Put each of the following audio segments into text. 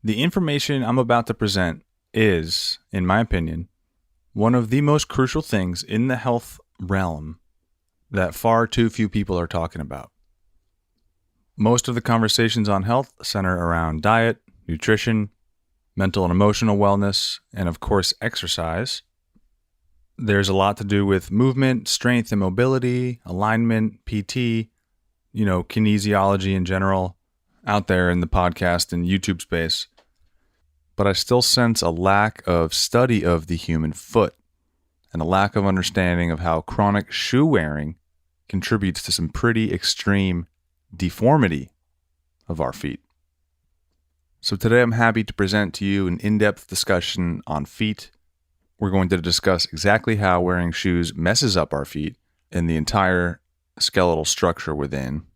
The information I'm about to present is, in my opinion, one of the most crucial things in the health realm that far too few people are talking about. Most of the conversations on health center around diet, nutrition, mental and emotional wellness, and of course, exercise. There's a lot to do with movement, strength and mobility, alignment, PT, kinesiology in general, out there in the podcast and YouTube space. But I still sense a lack of study of the human foot and a lack of understanding of how chronic shoe wearing contributes to some pretty extreme deformity of our feet. So today I'm happy to present to you an in-depth discussion on feet. We're going to discuss exactly how wearing shoes messes up our feet and the entire skeletal structure within.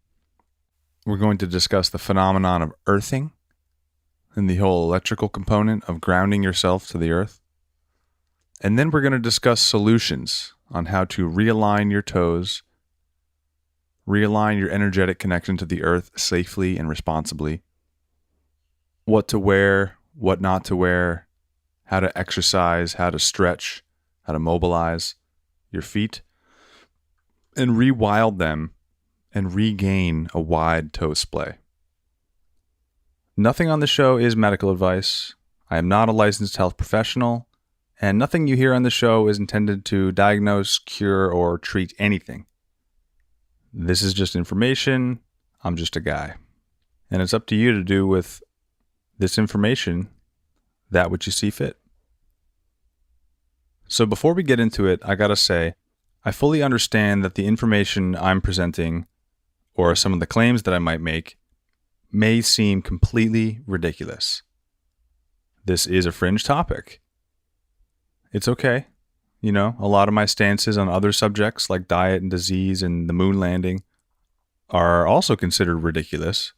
We're going to discuss the phenomenon of earthing and the whole electrical component of grounding yourself to the earth. And then we're going to discuss solutions on how to realign your toes, realign your energetic connection to the earth safely and responsibly, what to wear, what not to wear, how to exercise, how to stretch, how to mobilize your feet, and rewild them and regain a wide toe splay. Nothing on the show is medical advice. I am not a licensed health professional, and nothing you hear on the show is intended to diagnose, cure, or treat anything. This is just information. I'm just a guy. And it's up to you to do with this information that which you see fit. So before we get into it, I gotta say, I fully understand that the information I'm presenting, or some of the claims that I might make, may seem completely ridiculous. This is a fringe topic. It's okay. A lot of my stances on other subjects like diet and disease and the moon landing are also considered ridiculous.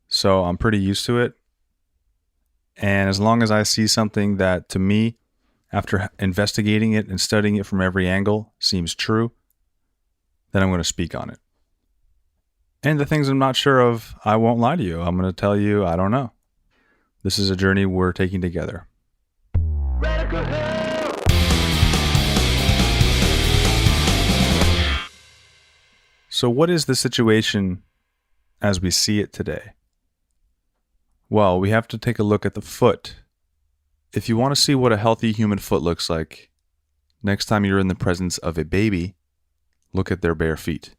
So I'm pretty used to it. And as long as I see something that to me, after investigating it and studying it from every angle, seems true, then I'm going to speak on it. And the things I'm not sure of, I won't lie to you. I'm going to tell you, I don't know. This is a journey we're taking together. So what is the situation as we see it today? Well, we have to take a look at the foot. If you want to see what a healthy human foot looks like, next time you're in the presence of a baby, look at their bare feet.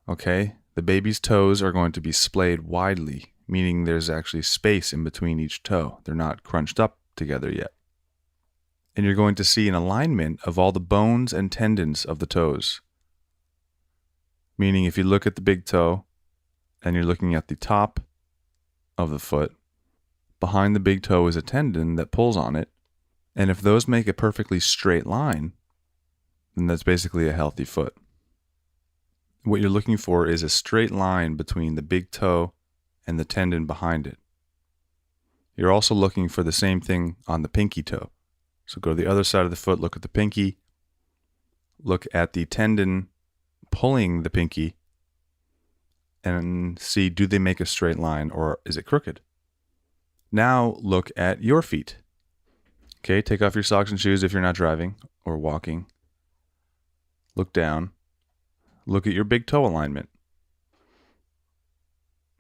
Okay, the baby's toes are going to be splayed widely, meaning there's actually space in between each toe. They're not crunched up together yet. And you're going to see an alignment of all the bones and tendons of the toes. Meaning if you look at the big toe and you're looking at the top of the foot, behind the big toe is a tendon that pulls on it. And if those make a perfectly straight line, then that's basically a healthy foot. What you're looking for is a straight line between the big toe and the tendon behind it. You're also looking for the same thing on the pinky toe. So go to the other side of the foot, look at the pinky, look at the tendon pulling the pinky, and see, do they make a straight line or is it crooked? Now look at your feet. Okay, take off your socks and shoes if you're not driving or walking. Look down. Look at your big toe alignment.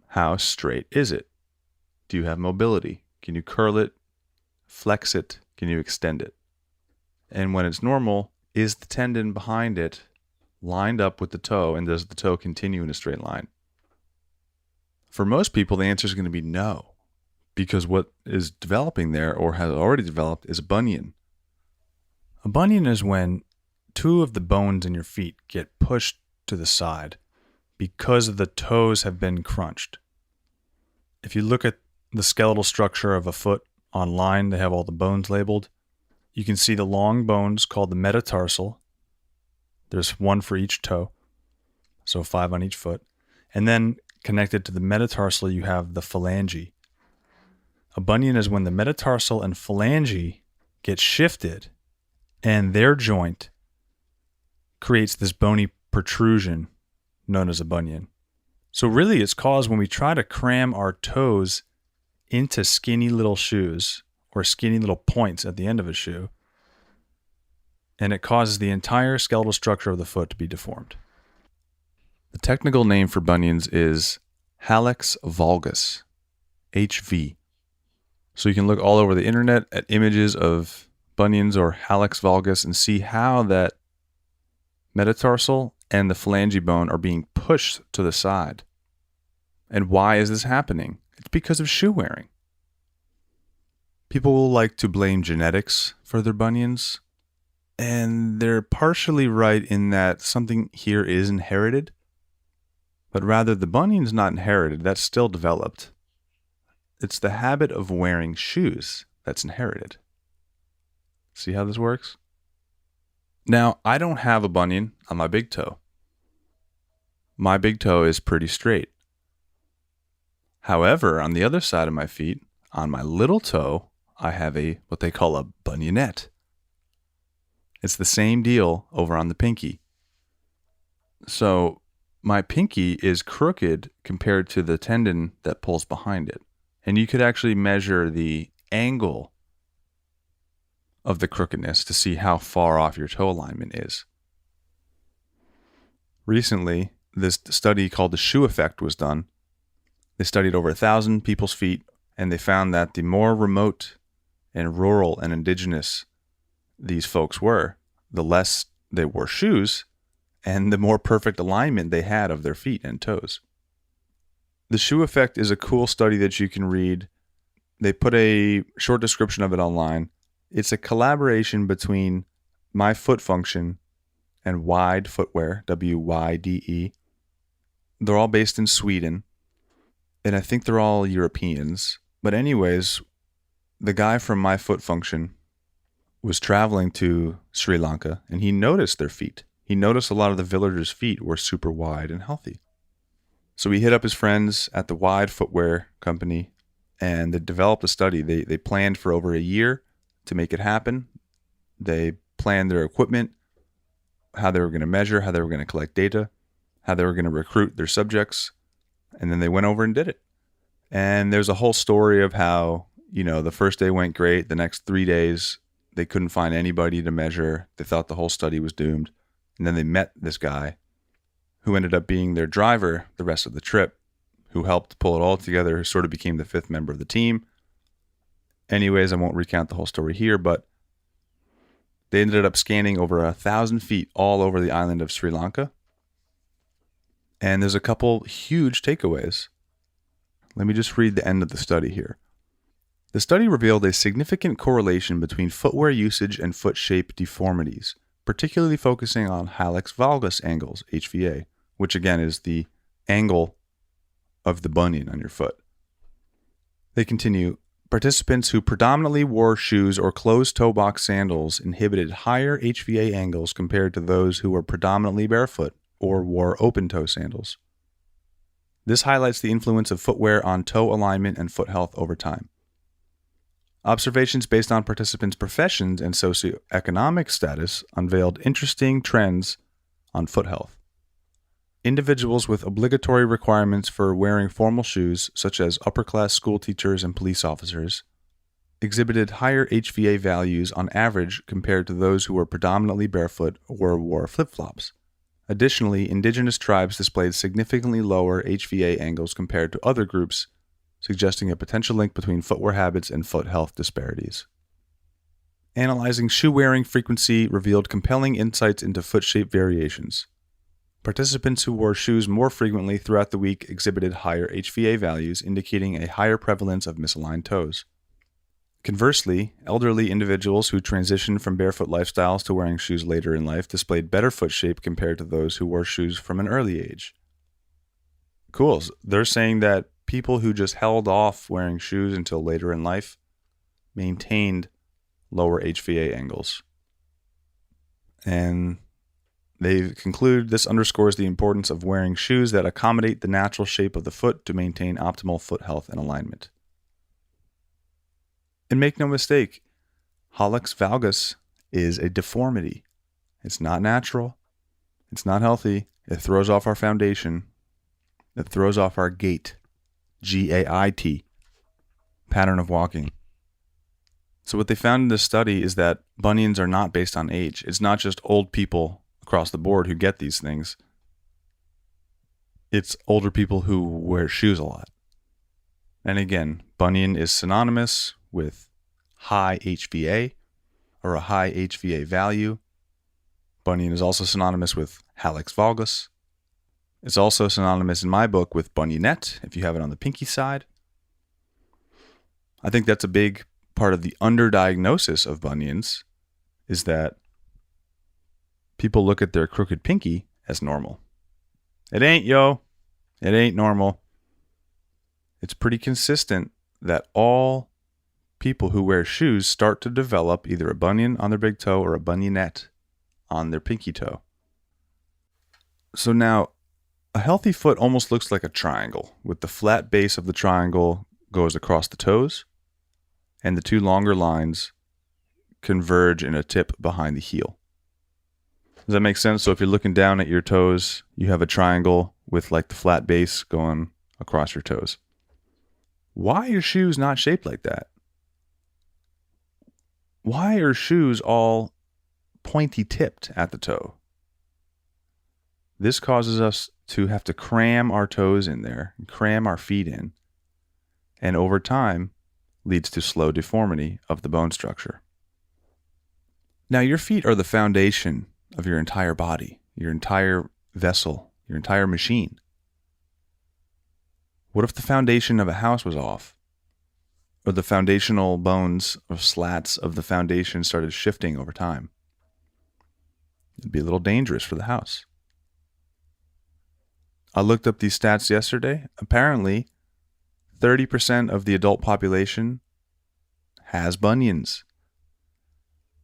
How straight is it? Do you have mobility? Can you curl it, flex it? Can you extend it? And when it's normal, is the tendon behind it lined up with the toe, and does the toe continue in a straight line? For most people, the answer is going to be no, because what is developing there or has already developed is a bunion. A bunion is when two of the bones in your feet get pushed to the side because the toes have been crunched. If you look at the skeletal structure of a foot online, they have all the bones labeled. You can see the long bones called the metatarsal. There's one for each toe, so 5 on each foot. And then connected to the metatarsal, you have the phalange. A bunion is when the metatarsal and phalange get shifted and their joint creates this bony protrusion known as a bunion. So really it's caused when we try to cram our toes into skinny little shoes or skinny little points at the end of a shoe, and it causes the entire skeletal structure of the foot to be deformed. The technical name for bunions is hallux valgus, HV. So you can look all over the internet at images of bunions or hallux valgus and see how that metatarsal and the phalange bone are being pushed to the side. And why is this happening? It's because of shoe wearing. People will like to blame genetics for their bunions, and they're partially right in that something here is inherited, but rather the bunion's not inherited, that's still developed. It's the habit of wearing shoes that's inherited. See how this works? Now, I don't have a bunion on my big toe. My big toe is pretty straight. However, on the other side of my feet, on my little toe, I have what they call a bunionette. It's the same deal over on the pinky. So my pinky is crooked compared to the tendon that pulls behind it. And you could actually measure the angle of the crookedness to see how far off your toe alignment is. Recently, this study called the shoe effect was done. They studied over 1,000 people's feet, and they found that the more remote and rural and indigenous these folks were, the less they wore shoes and the more perfect alignment they had of their feet and toes. The shoe effect is a cool study that you can read. They put a short description of it online. It's a collaboration between My Foot Function and Wide Footwear, WYDE. They're all based in Sweden, and I think they're all Europeans. But anyways, the guy from My Foot Function was traveling to Sri Lanka, and he noticed their feet. He noticed a lot of the villagers' feet were super wide and healthy. So he hit up his friends at the Wide Footwear Company, and they developed a study. They planned for over a year to make it happen. They planned their equipment, how they were going to measure, how they were going to collect data, how they were going to recruit their subjects, and then they went over and did it. And there's a whole story of how, the first day went great. The next 3 days, they couldn't find anybody to measure. They thought the whole study was doomed. And then they met this guy who ended up being their driver the rest of the trip, who helped pull it all together, who sort of became the fifth member of the team. Anyways, I won't recount the whole story here, but they ended up scanning over 1,000 feet all over the island of Sri Lanka. And there's a couple huge takeaways. Let me just read the end of the study here. The study revealed a significant correlation between footwear usage and foot shape deformities, particularly focusing on hallux valgus angles, HVA, which again is the angle of the bunion on your foot. They continue, participants who predominantly wore shoes or closed toe box sandals inhibited higher HVA angles compared to those who were predominantly barefoot or wore open toe sandals. This highlights the influence of footwear on toe alignment and foot health over time. Observations based on participants' professions and socioeconomic status unveiled interesting trends on foot health. Individuals with obligatory requirements for wearing formal shoes, such as upper-class school teachers and police officers, exhibited higher HVA values on average compared to those who were predominantly barefoot or wore flip-flops. Additionally, indigenous tribes displayed significantly lower HVA angles compared to other groups, suggesting a potential link between footwear habits and foot health disparities. Analyzing shoe wearing frequency revealed compelling insights into foot shape variations. Participants who wore shoes more frequently throughout the week exhibited higher HVA values, indicating a higher prevalence of misaligned toes. Conversely, elderly individuals who transitioned from barefoot lifestyles to wearing shoes later in life displayed better foot shape compared to those who wore shoes from an early age. Cool. They're saying that people who just held off wearing shoes until later in life maintained lower HVA angles. And they conclude this underscores the importance of wearing shoes that accommodate the natural shape of the foot to maintain optimal foot health and alignment. And make no mistake, hallux valgus is a deformity. It's not natural. It's not healthy. It throws off our foundation. It throws off our gait. Gait. pattern of walking. So what they found in this study is that bunions are not based on age. It's not just old people across the board who get these things. It's older people who wear shoes a lot. And again, bunion is synonymous with high HVA or a high HVA value. Bunion is also synonymous with hallux valgus. It's also synonymous in my book with bunionette, if you have it on the pinky side. I think that's a big part of the underdiagnosis of bunions, is that people look at their crooked pinky as normal. It ain't, yo. It ain't normal. It's pretty consistent that all people who wear shoes start to develop either a bunion on their big toe or a bunionette on their pinky toe. So now, a healthy foot almost looks like a triangle, with the flat base of the triangle goes across the toes, and the two longer lines converge in a tip behind the heel. Does that make sense? So if you're looking down at your toes, you have a triangle with like the flat base going across your toes. Why are shoes not shaped like that? Why are shoes all pointy tipped at the toe? This causes us to have to cram our toes in there, cram our feet in, and over time leads to slow deformity of the bone structure. Now, your feet are the foundation of your entire body, your entire vessel, your entire machine. What if the foundation of a house was off? Or the foundational bones or slats of the foundation started shifting over time? It'd be a little dangerous for the house. I looked up these stats yesterday. Apparently, 30% of the adult population has bunions.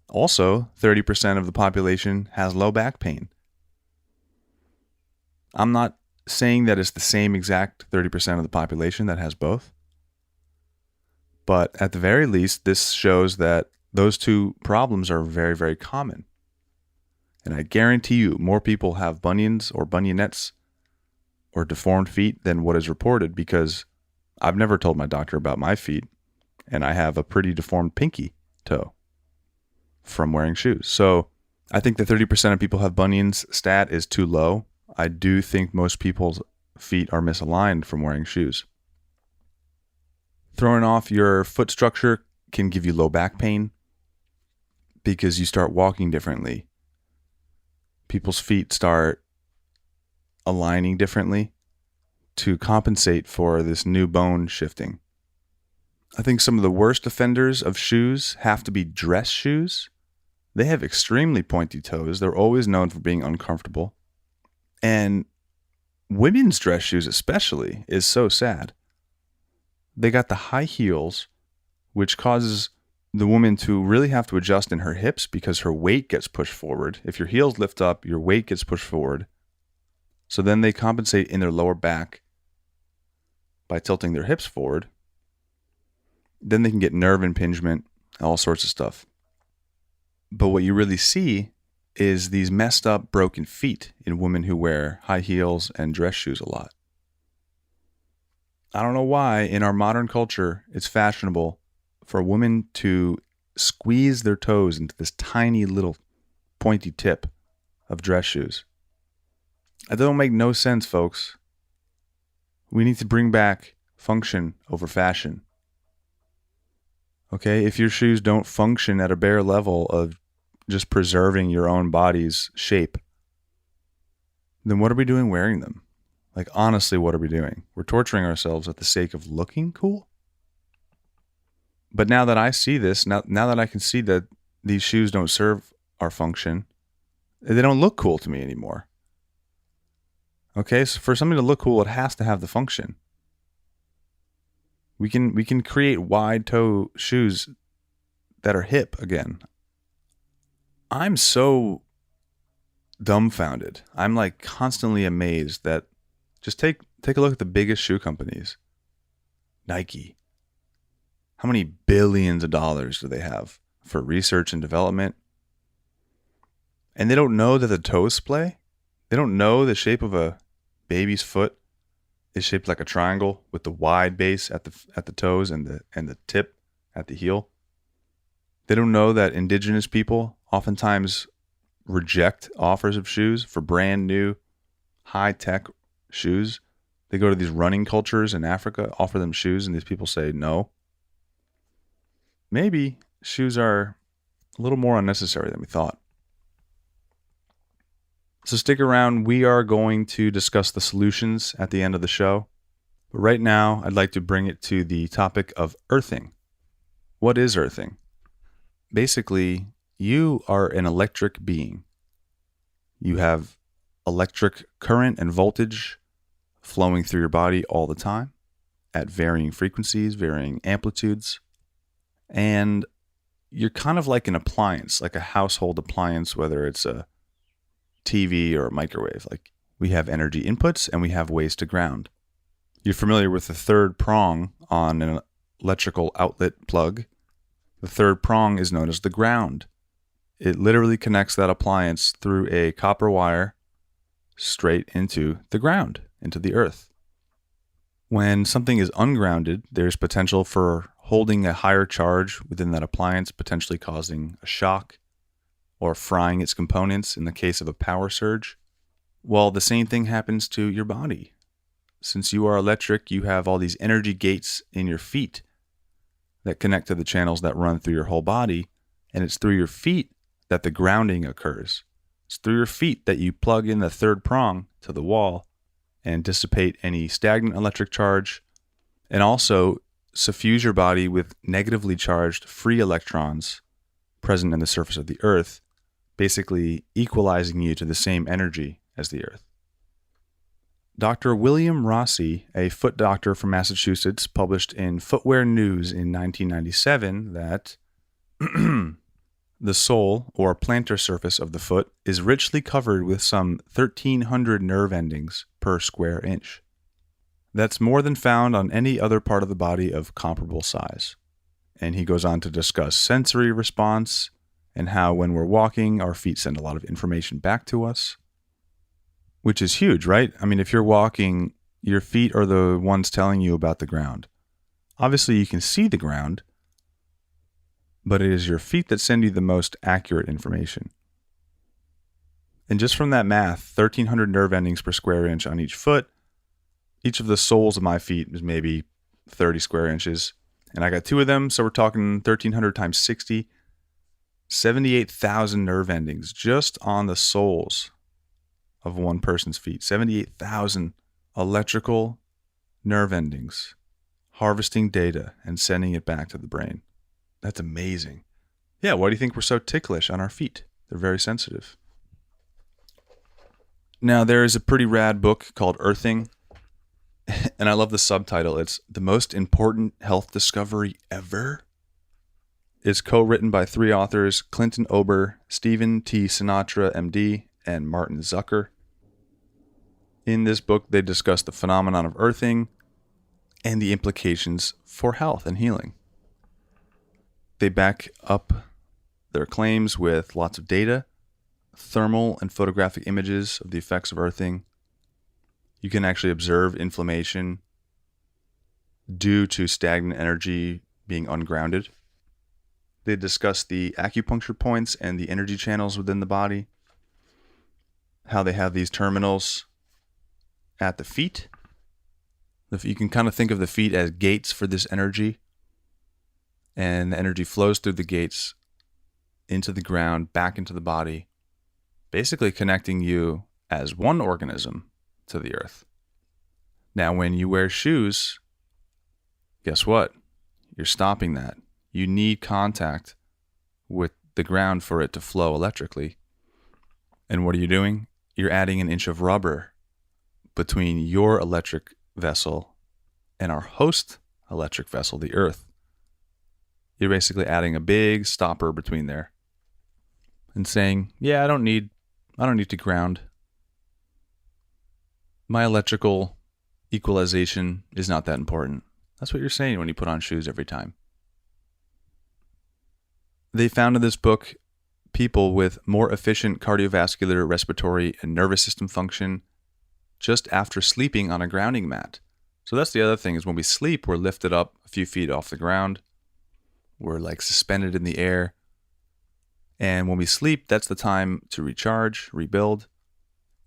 Also, 30% of the population has low back pain. I'm not saying that it's the same exact 30% of the population that has both. But at the very least, this shows that those two problems are very, very common. And I guarantee you, more people have bunions or bunionettes or deformed feet than what is reported, because I've never told my doctor about my feet, and I have a pretty deformed pinky toe from wearing shoes. So I think the 30% of people have bunions stat is too low. I do think most people's feet are misaligned from wearing shoes. Throwing off your foot structure can give you low back pain because you start walking differently. People's feet start aligning differently to compensate for this new bone shifting. I think some of the worst offenders of shoes have to be dress shoes. They have extremely pointy toes. They're always known for being uncomfortable. And women's dress shoes especially is so sad. They got the high heels, which causes the woman to really have to adjust in her hips because her weight gets pushed forward. If your heels lift up, your weight gets pushed forward. So then they compensate in their lower back by tilting their hips forward. Then they can get nerve impingement, all sorts of stuff. But what you really see is these messed up, broken feet in women who wear high heels and dress shoes a lot. I don't know why in our modern culture it's fashionable for women to squeeze their toes into this tiny little pointy tip of dress shoes. That don't make no sense, folks. We need to bring back function over fashion. Okay, if your shoes don't function at a bare level of just preserving your own body's shape, then what are we doing wearing them? Like, honestly, what are we doing? We're torturing ourselves at the sake of looking cool? But now that I see this, now that I can see that these shoes don't serve our function, they don't look cool to me anymore. Okay, so for something to look cool, it has to have the function. We can create wide toe shoes that are hip again. I'm so dumbfounded. I'm like constantly amazed that just take a look at the biggest shoe companies. Nike. How many billions of dollars do they have for research and development? And they don't know that the toes splay? They don't know the shape of a baby's foot is shaped like a triangle with the wide base at the toes and the tip at the heel. They don't know that indigenous people oftentimes reject offers of shoes for brand new high-tech shoes. They go to these running cultures in Africa, offer them shoes, and these people say no. Maybe shoes are a little more unnecessary than we thought. So stick around. We are going to discuss the solutions at the end of the show. But right now, I'd like to bring it to the topic of earthing. What is earthing? Basically, you are an electric being. You have electric current and voltage flowing through your body all the time at varying frequencies, varying amplitudes. And you're kind of like an appliance, like a household appliance, whether it's a TV or a microwave. Like, we have energy inputs and we have ways to ground. You're familiar with the third prong on an electrical outlet plug. The third prong is known as the ground. It literally connects that appliance through a copper wire straight into the ground, into the earth. When something is ungrounded, there's potential for holding a higher charge within that appliance, potentially causing a shock or frying its components in the case of a power surge. Well, the same thing happens to your body. Since you are electric, you have all these energy gates in your feet that connect to the channels that run through your whole body, and it's through your feet that the grounding occurs. It's through your feet that you plug in the third prong to the wall and dissipate any stagnant electric charge, and also suffuse your body with negatively charged free electrons present in the surface of the earth, basically equalizing you to the same energy as the earth. Dr. William Rossi, a foot doctor from Massachusetts, published in Footwear News in 1997 that the sole or plantar surface of the foot is richly covered with some 1,300 nerve endings per square inch. That's more than found on any other part of the body of comparable size. And he goes on to discuss sensory response and how when we're walking, our feet send a lot of information back to us, which is huge, right? I mean, if you're walking, your feet are the ones telling you about the ground. Obviously, you can see the ground, but it is your feet that send you the most accurate information. And just from that math, 1,300 nerve endings per square inch on each foot. Each of the soles of my feet is maybe 30 square inches. And I got two of them, so we're talking 1,300 times 60, 78,000 nerve endings just on the soles of one person's feet. 78,000 electrical nerve endings, harvesting data and sending it back to the brain. That's amazing. Yeah, why do you think we're so ticklish on our feet? They're very sensitive. Now, there is a pretty rad book called Earthing, and I love the subtitle. It's The Most Important Health Discovery Ever. It's co-written by three authors, Clinton Ober, Stephen T. Sinatra, MD, and Martin Zucker. In this book, they discuss the phenomenon of earthing and the implications for health and healing. They back up their claims with lots of data, thermal and photographic images of the effects of earthing. You can actually observe inflammation due to stagnant energy being ungrounded. They discuss the acupuncture points and the energy channels within the body, how they have these terminals at the feet. You can kind of think of the feet as gates for this energy, and the energy flows through the gates into the ground, back into the body, basically connecting you as one organism to the earth. Now, when you wear shoes, guess what? You're stopping that. You need contact with the ground for it to flow electrically. And what are you doing? You're adding an inch of rubber between your electric vessel and our host electric vessel, the earth. You're basically adding a big stopper between there and saying, yeah, I don't need to ground. My electrical equalization is not that important. That's what you're saying when you put on shoes every time. They found in this book people with more efficient cardiovascular, respiratory, and nervous system function, just after sleeping on a grounding mat. So that's the other thing, is when we sleep, we're lifted up a few feet off the ground. We're like suspended in the air. And when we sleep, that's the time to recharge, rebuild,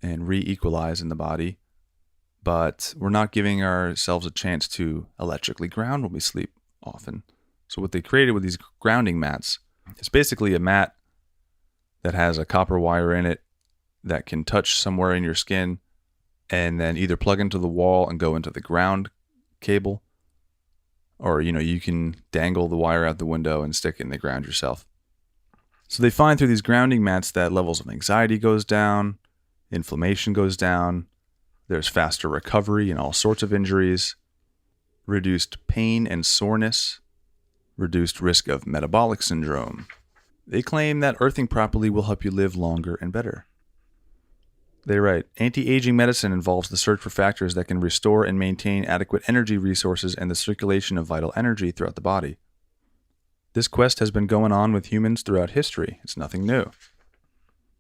and re-equalize in the body. But we're not giving ourselves a chance to electrically ground when we sleep often. So what they created with these grounding mats is basically a mat that has a copper wire in it that can touch somewhere in your skin and then either plug into the wall and go into the ground cable, or, you can dangle the wire out the window and stick it in the ground yourself. So they find through these grounding mats that levels of anxiety goes down, inflammation goes down, there's faster recovery in all sorts of injuries, reduced pain and soreness, reduced risk of metabolic syndrome. They claim that earthing properly will help you live longer and better. They write, anti-aging medicine involves the search for factors that can restore and maintain adequate energy resources and the circulation of vital energy throughout the body. This quest has been going on with humans throughout history. It's nothing new.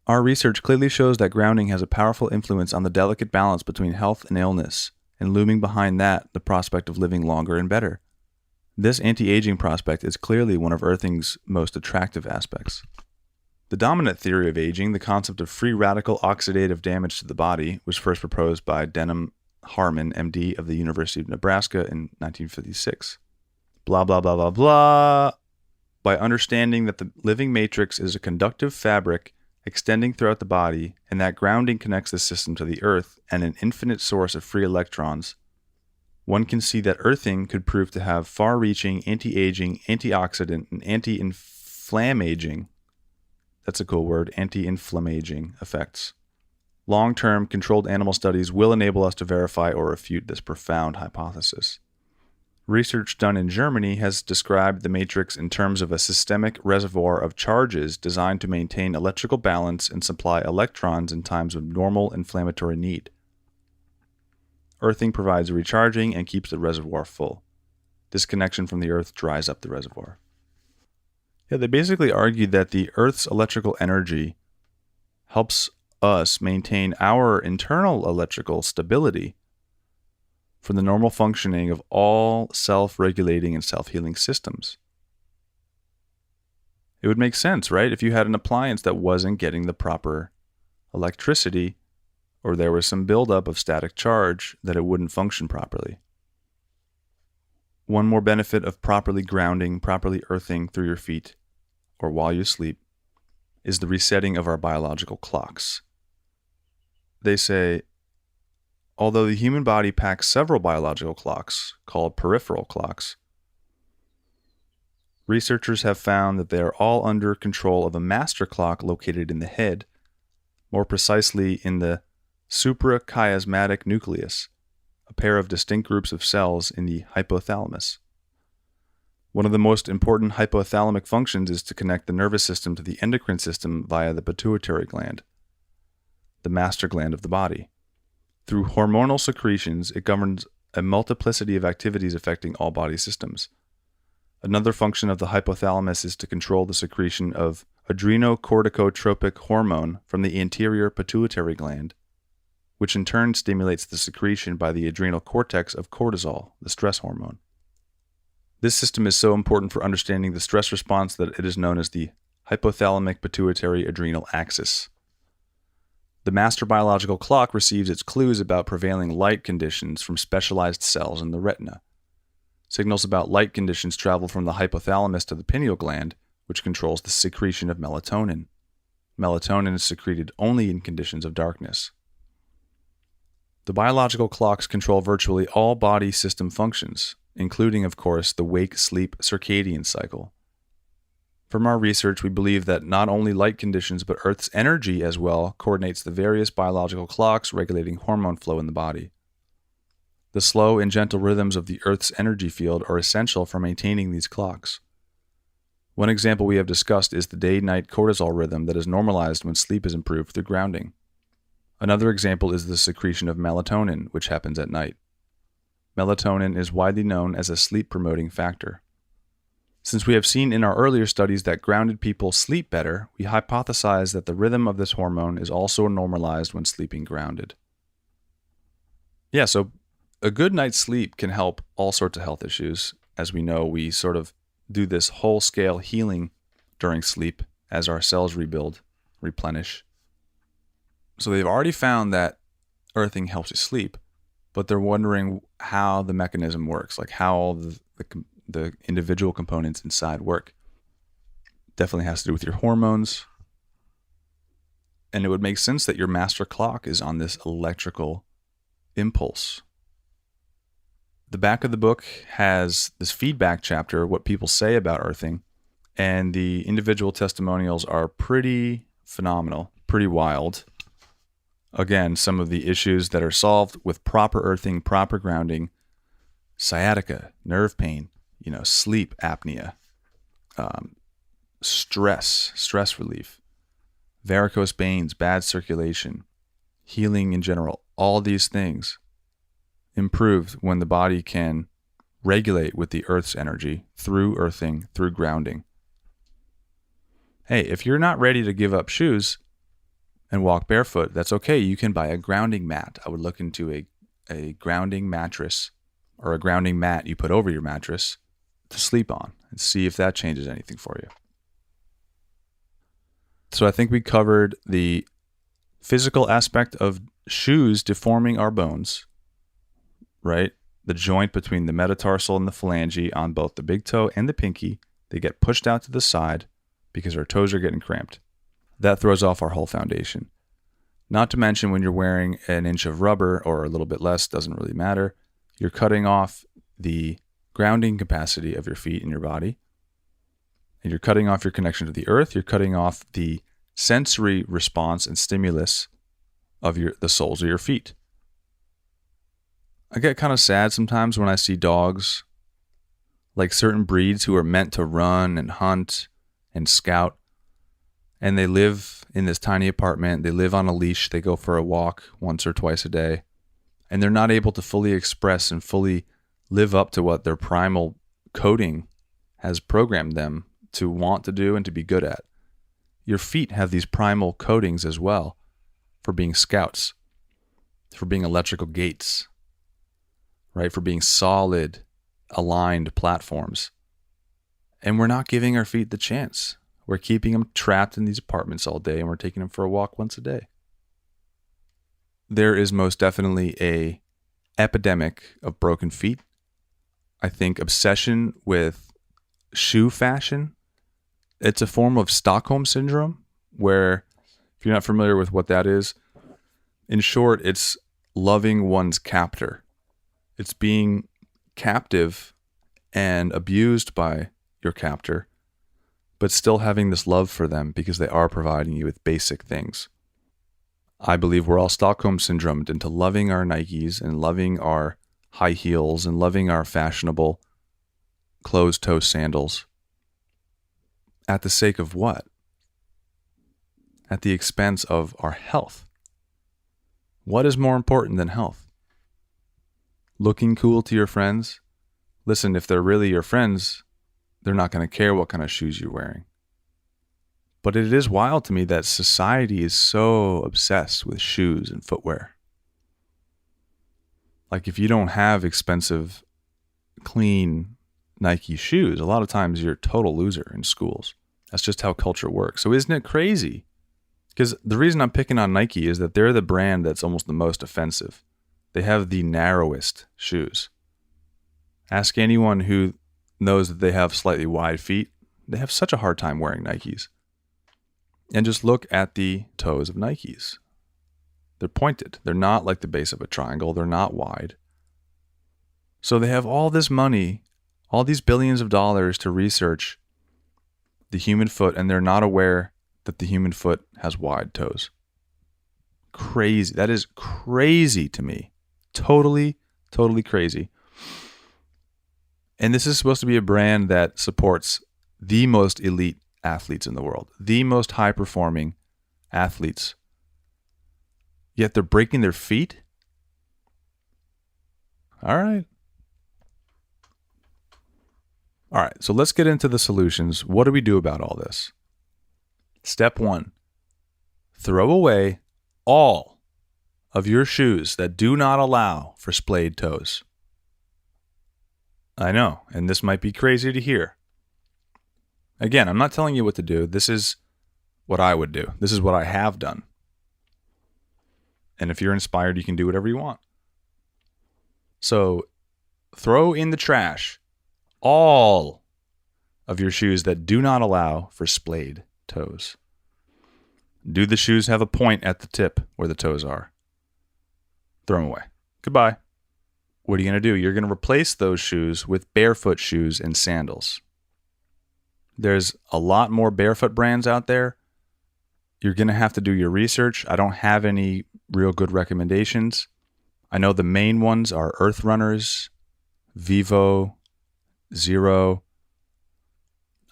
Our research clearly shows that grounding has a powerful influence on the delicate balance between health and illness, and looming behind that, the prospect of living longer and better. This anti-aging prospect is clearly one of earthing's most attractive aspects. The dominant theory of aging, the concept of free radical oxidative damage to the body, was first proposed by Denham Harmon, MD of the University of Nebraska in 1956. Blah, blah, blah, blah, blah. By understanding that the living matrix is a conductive fabric extending throughout the body, and that grounding connects the system to the earth and an infinite source of free electrons, one can see that earthing could prove to have far-reaching anti-aging, antioxidant, and anti-inflammaging, that's a cool word, anti-inflammaging effects. Long-term controlled animal studies will enable us to verify or refute this profound hypothesis. Research done in Germany has described the matrix in terms of a systemic reservoir of charges designed to maintain electrical balance and supply electrons in times of normal inflammatory need. Earthing provides recharging and keeps the reservoir full. Disconnection from the earth dries up the reservoir. Yeah, they basically argued that the earth's electrical energy helps us maintain our internal electrical stability for the normal functioning of all self-regulating and self-healing systems. It would make sense, right? If you had an appliance that wasn't getting the proper electricity, or there was some buildup of static charge, that it wouldn't function properly. One more benefit of properly grounding, properly earthing through your feet, or while you sleep, is the resetting of our biological clocks. They say, although the human body packs several biological clocks, called peripheral clocks, researchers have found that they are all under control of a master clock located in the head, more precisely in the suprachiasmatic nucleus, a pair of distinct groups of cells in the hypothalamus. One of the most important hypothalamic functions is to connect the nervous system to the endocrine system via the pituitary gland, the master gland of the body. Through hormonal secretions, it governs a multiplicity of activities affecting all body systems. Another function of the hypothalamus is to control the secretion of adrenocorticotropic hormone from the anterior pituitary gland, which in turn stimulates the secretion by the adrenal cortex of cortisol, the stress hormone. This system is so important for understanding the stress response that it is known as the hypothalamic pituitary adrenal axis. The master biological clock receives its clues about prevailing light conditions from specialized cells in the retina. Signals about light conditions travel from the hypothalamus to the pineal gland, which controls the secretion of melatonin. Melatonin is secreted only in conditions of darkness. The biological clocks control virtually all body system functions, including, of course, the wake-sleep circadian cycle. From our research, we believe that not only light conditions, but Earth's energy as well coordinates the various biological clocks regulating hormone flow in the body. The slow and gentle rhythms of the Earth's energy field are essential for maintaining these clocks. One example we have discussed is the day-night cortisol rhythm that is normalized when sleep is improved through grounding. Another example is the secretion of melatonin, which happens at night. Melatonin is widely known as a sleep-promoting factor. Since we have seen in our earlier studies that grounded people sleep better, we hypothesize that the rhythm of this hormone is also normalized when sleeping grounded. Yeah, so a good night's sleep can help all sorts of health issues. As we know, we sort of do this whole scale healing during sleep as our cells rebuild, replenish. So they've already found that earthing helps you sleep, but they're wondering how the mechanism works, like how all the individual components inside work. Definitely has to do with your hormones. And it would make sense that your master clock is on this electrical impulse. The back of the book has this feedback chapter, what people say about earthing, and the individual testimonials are pretty phenomenal, pretty wild. Again, some of the issues that are solved with proper earthing, proper grounding, sciatica, nerve pain, sleep apnea, stress relief, varicose veins, bad circulation, healing in general, all these things improved when the body can regulate with the earth's energy through earthing, through grounding. Hey, if you're not ready to give up shoes and walk barefoot, that's okay. You can buy a grounding mat. I would look into a grounding mattress or a grounding mat you put over your mattress to sleep on and see if that changes anything for you. So I think we covered the physical aspect of shoes deforming our bones, right? The joint between the metatarsal and the phalange on both the big toe and the pinky, they get pushed out to the side because our toes are getting cramped. That throws off our whole foundation. Not to mention when you're wearing an inch of rubber or a little bit less, doesn't really matter, you're cutting off the grounding capacity of your feet and your body. And you're cutting off your connection to the earth. You're cutting off the sensory response and stimulus of the soles of your feet. I get kind of sad sometimes when I see dogs, like certain breeds who are meant to run and hunt and scout, and they live in this tiny apartment. They live on a leash. They go for a walk once or twice a day, and they're not able to fully express and fully live up to what their primal coding has programmed them to want to do and to be good at. Your feet have these primal codings as well for being scouts, for being electrical gates, right? For being solid, aligned platforms. And we're not giving our feet the chance. We're keeping them trapped in these apartments all day, and we're taking them for a walk once a day. There is most definitely a epidemic of broken feet. I think obsession with shoe fashion, it's a form of Stockholm syndrome, where if you're not familiar with what that is, in short, it's loving one's captor. It's being captive and abused by your captor, but still having this love for them because they are providing you with basic things. I believe we're all Stockholm syndromed into loving our Nikes and loving our high heels and loving our fashionable closed-toe sandals. At the sake of what? At the expense of our health. What is more important than health? Looking cool to your friends? Listen, if they're really your friends, they're not going to care what kind of shoes you're wearing. But it is wild to me that society is so obsessed with shoes and footwear. Like if you don't have expensive, clean Nike shoes, a lot of times you're a total loser in schools. That's just how culture works. So isn't it crazy? Because the reason I'm picking on Nike is that they're the brand that's almost the most offensive. They have the narrowest shoes. Ask anyone who knows that they have slightly wide feet. They have such a hard time wearing Nikes. And just look at the toes of Nikes. They're pointed. They're not like the base of a triangle. They're not wide. So they have all this money, all these billions of dollars to research the human foot, and they're not aware that the human foot has wide toes. Crazy. That is crazy to me. Totally, totally crazy. And this is supposed to be a brand that supports the most elite athletes in the world, the most high-performing athletes. Yet they're breaking their feet? All right. All right, so let's get into the solutions. What do we do about all this? Step 1, throw away all of your shoes that do not allow for splayed toes. I know, and this might be crazy to hear. Again, I'm not telling you what to do. This is what I would do. This is what I have done. And if you're inspired, you can do whatever you want. So throw in the trash all of your shoes that do not allow for splayed toes. Do the shoes have a point at the tip where the toes are? Throw them away. Goodbye. What are you going to do? You're going to replace those shoes with barefoot shoes and sandals. There's a lot more barefoot brands out there. You're going to have to do your research. I don't have any real good recommendations. I know the main ones are Earth Runners, Vivo, Zero.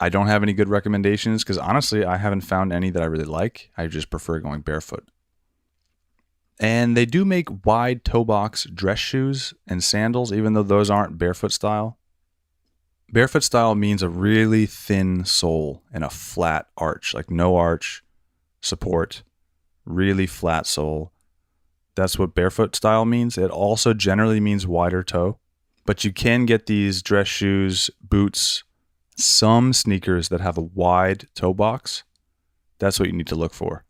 I don't have any good recommendations because honestly, I haven't found any that I really like. I just prefer going barefoot. And they do make wide toe box dress shoes and sandals, even though those aren't barefoot style. Barefoot style means a really thin sole and a flat arch, like no arch, support, really flat sole. That's what barefoot style means. It also generally means wider toe, but you can get these dress shoes, boots, some sneakers that have a wide toe box. That's what you need to look for.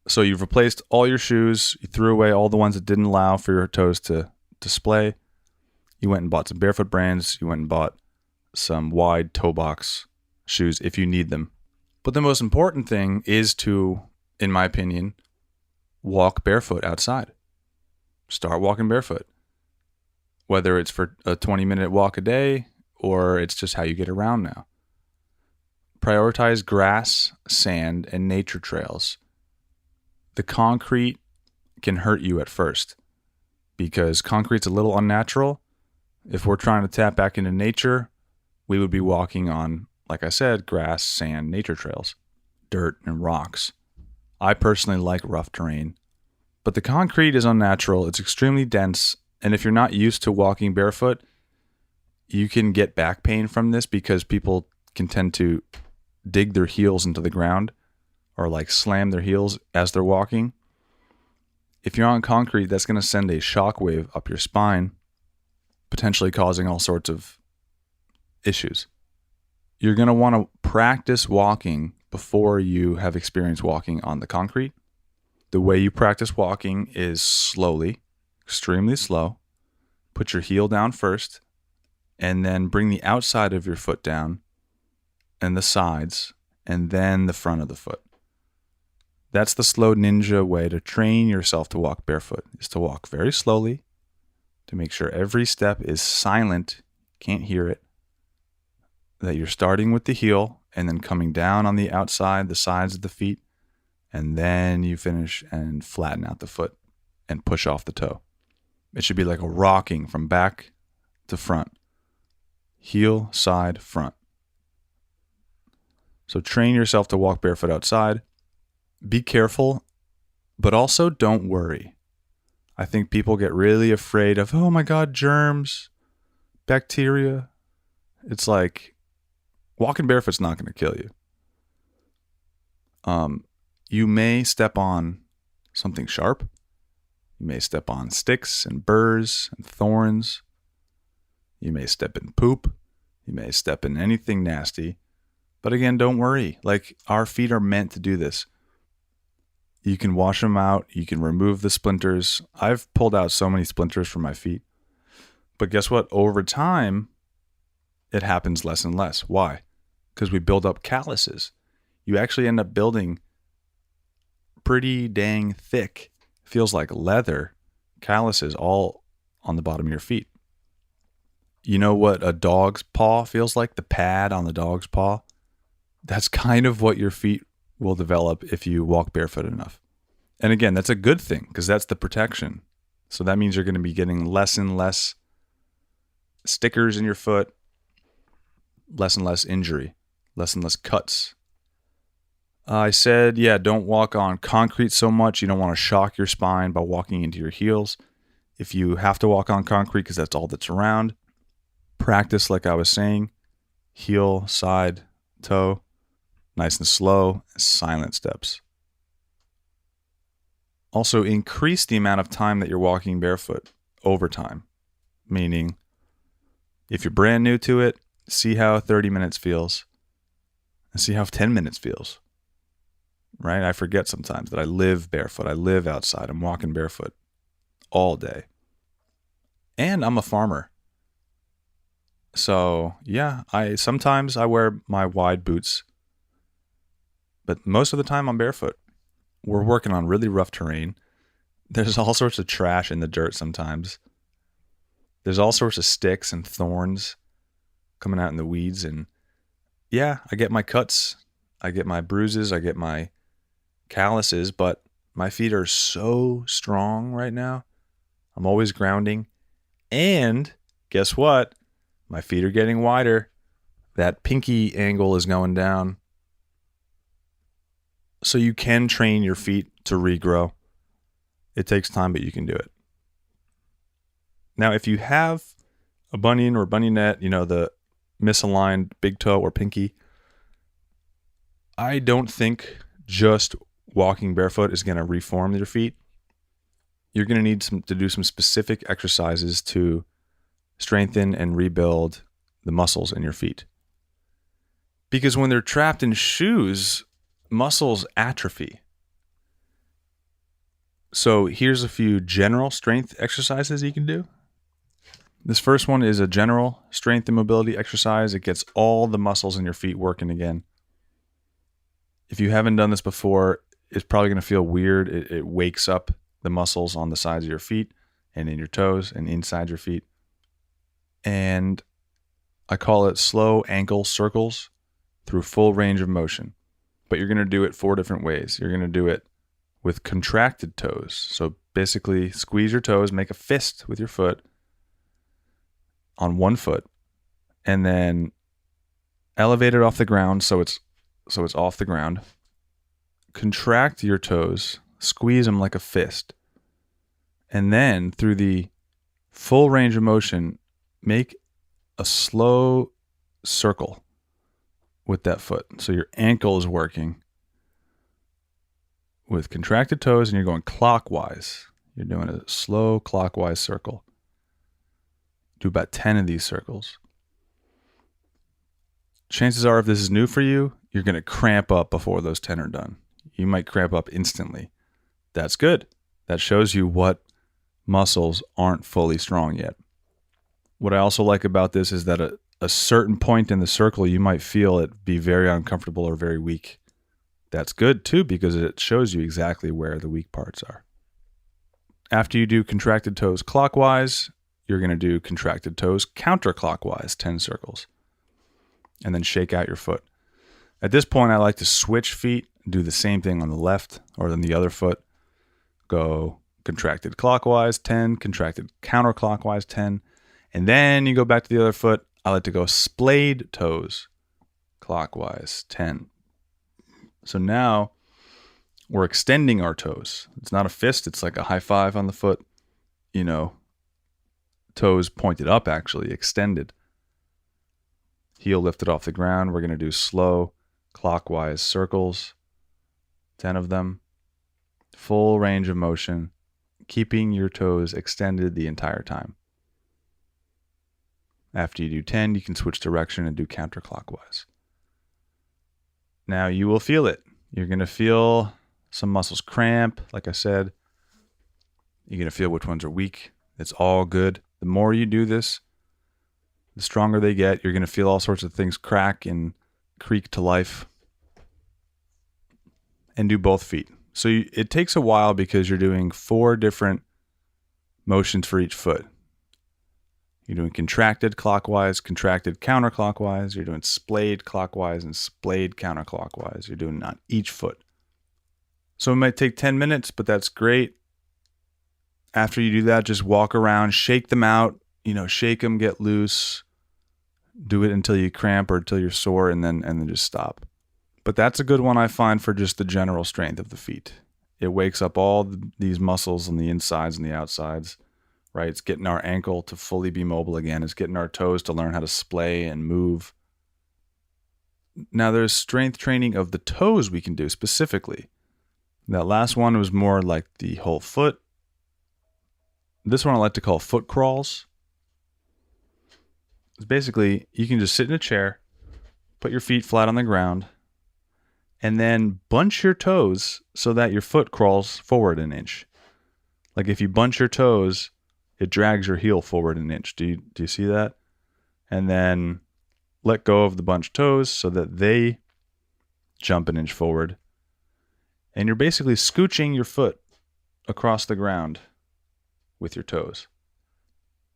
So you've replaced all your shoes. You threw away all the ones that didn't allow for your toes to display. You went and bought some barefoot brands. You went and bought some wide toe box shoes if you need them. But the most important thing is to, in my opinion, walk barefoot outside. Start walking barefoot. Whether it's for a 20-minute walk a day or it's just how you get around now. Prioritize grass, sand, and nature trails. The concrete can hurt you at first because concrete's a little unnatural. If we're trying to tap back into nature, we would be walking on, like I said, grass, sand, nature trails, dirt, and rocks. I personally like rough terrain, but the concrete is unnatural. It's extremely dense, and if you're not used to walking barefoot, you can get back pain from this because people can tend to dig their heels into the ground or like slam their heels as they're walking. If you're on concrete, that's going to send a shock wave up your spine, potentially causing all sorts of issues. You're going to want to practice walking before you have experience walking on the concrete. The way you practice walking is slowly, extremely slow. Put your heel down first, and then bring the outside of your foot down and the sides, and then the front of the foot. That's the slow ninja way to train yourself to walk barefoot, is to walk very slowly, to make sure every step is silent, can't hear it, that you're starting with the heel and then coming down on the outside, the sides of the feet, and then you finish and flatten out the foot and push off the toe. It should be like a rocking from back to front. Heel, side, front. So train yourself to walk barefoot outside. Be careful, but also don't worry. I think people get really afraid of, oh my God, germs, bacteria. It's like walking barefoot's not going to kill you. You may step on something sharp. You may step on sticks and burrs and thorns. You may step in poop. You may step in anything nasty. But again, don't worry. Like, our feet are meant to do this. You can wash them out. You can remove the splinters. I've pulled out so many splinters from my feet. But guess what? Over time, it happens less and less. Why? Because we build up calluses. You actually end up building pretty dang thick, feels like leather, calluses all on the bottom of your feet. You know what a dog's paw feels like? The pad on the dog's paw? That's kind of what your feet will develop if you walk barefoot enough. And again, that's a good thing because that's the protection. So that means you're going to be getting less and less stickers in your foot, less and less injury, less and less cuts. I said, don't walk on concrete so much. You don't want to shock your spine by walking into your heels. If you have to walk on concrete because that's all that's around, practice like I was saying, heel, side, toe, nice and slow, silent steps. Also, increase the amount of time that you're walking barefoot over time. Meaning, if you're brand new to it, see how 30 minutes feels and see how 10 minutes feels. Right? I forget sometimes that I live barefoot. I live outside. I'm walking barefoot all day. And I'm a farmer. So, yeah, sometimes I wear my wide boots, but most of the time I'm barefoot. We're working on really rough terrain. There's all sorts of trash in the dirt sometimes. There's all sorts of sticks and thorns coming out in the weeds. And yeah, I get my cuts. I get my bruises. I get my calluses, but my feet are so strong right now. I'm always grounding. And guess what? My feet are getting wider. That pinky angle is going down. So you can train your feet to regrow. It takes time, but you can do it. Now, if you have a bunion or bunionette, the misaligned big toe or pinky, I don't think just walking barefoot is going to reform your feet. You're going to need to do some specific exercises to strengthen and rebuild the muscles in your feet. Because when they're trapped in shoes, muscles atrophy. So here's a few general strength exercises you can do. This first one is a general strength and mobility exercise. It gets all the muscles in your feet working again. If you haven't done this before, it's probably going to feel weird. It wakes up the muscles on the sides of your feet and in your toes and inside your feet. And I call it slow ankle circles through full range of motion. But you're going to do it 4 different ways. You're going to do it with contracted toes. So basically squeeze your toes, make a fist with your foot on one foot, and then elevate it off the ground so it's off the ground. Contract your toes, squeeze them like a fist. And then through the full range of motion, make a slow circle with that foot. So your ankle is working with contracted toes and you're going clockwise. You're doing a slow clockwise circle. Do about 10 of these circles. Chances are, if this is new for you, you're going to cramp up before those 10 are done. You might cramp up instantly. That's good. That shows you what muscles aren't fully strong yet. What I also like about this is that a certain point in the circle, you might feel it be very uncomfortable or very weak. That's good too, because it shows you exactly where the weak parts are. After you do contracted toes clockwise, you're going to do contracted toes counterclockwise, 10 circles, and then shake out your foot. At this point, I like to switch feet, do the same thing on the left or on the other foot. Go contracted clockwise, 10, contracted counterclockwise, 10, and then you go back to the other foot. I like to go splayed toes clockwise, 10. So now we're extending our toes. It's not a fist. It's like a high five on the foot, toes pointed up, actually extended. Heel lifted off the ground. We're going to do slow clockwise circles, 10 of them, full range of motion, keeping your toes extended the entire time. After you do 10, you can switch direction and do counterclockwise. Now you will feel it. You're going to feel some muscles cramp, like I said. You're going to feel which ones are weak. It's all good. The more you do this, the stronger they get. You're going to feel all sorts of things crack and creak to life. And do both feet. So it takes a while because you're doing 4 different motions for each foot. You're doing contracted clockwise, contracted counterclockwise. You're doing splayed clockwise and splayed counterclockwise. You're doing on each foot. So it might take 10 minutes, but that's great. After you do that, just walk around, shake them out, shake them, get loose. Do it until you cramp or until you're sore, and then just stop. But that's a good one I find for just the general strength of the feet. It wakes up all these muscles on the insides and the outsides, right? It's getting our ankle to fully be mobile again. It's getting our toes to learn how to splay and move. Now there's strength training of the toes we can do specifically. That last one was more like the whole foot. This one I like to call foot crawls. It's basically, you can just sit in a chair, put your feet flat on the ground, and then bunch your toes so that your foot crawls forward an inch. Like if you bunch your toes, it drags your heel forward an inch. Do you see that? And then let go of the bunched toes so that they jump an inch forward. And you're basically scooching your foot across the ground with your toes.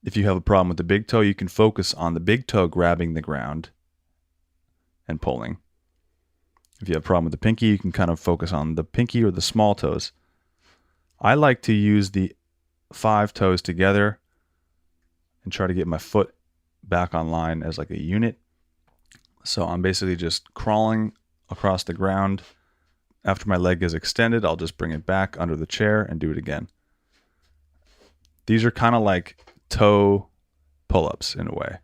If you have a problem with the big toe, you can focus on the big toe grabbing the ground and pulling. If you have a problem with the pinky, you can kind of focus on the pinky or the small toes. I like to use the 5 toes together and try to get my foot back on line as like a unit. So I'm basically just crawling across the ground. After my leg is extended, I'll just bring it back under the chair and do it again. These are kind of like toe pull-ups in a way.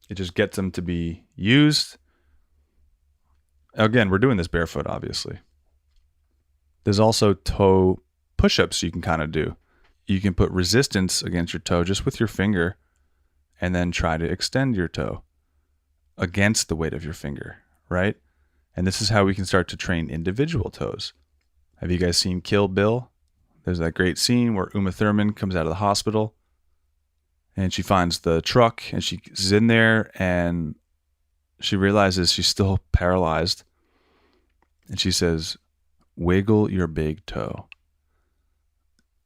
It just gets them to be used. Again, we're doing this barefoot, obviously. There's also toe push-ups you can kind of do. You can put resistance against your toe just with your finger and then try to extend your toe against the weight of your finger, right? And this is how we can start to train individual toes. Have you guys seen Kill Bill? There's that great scene where Uma Thurman comes out of the hospital and she finds the truck and she's in there and she realizes she's still paralyzed. And she says, "Wiggle your big toe."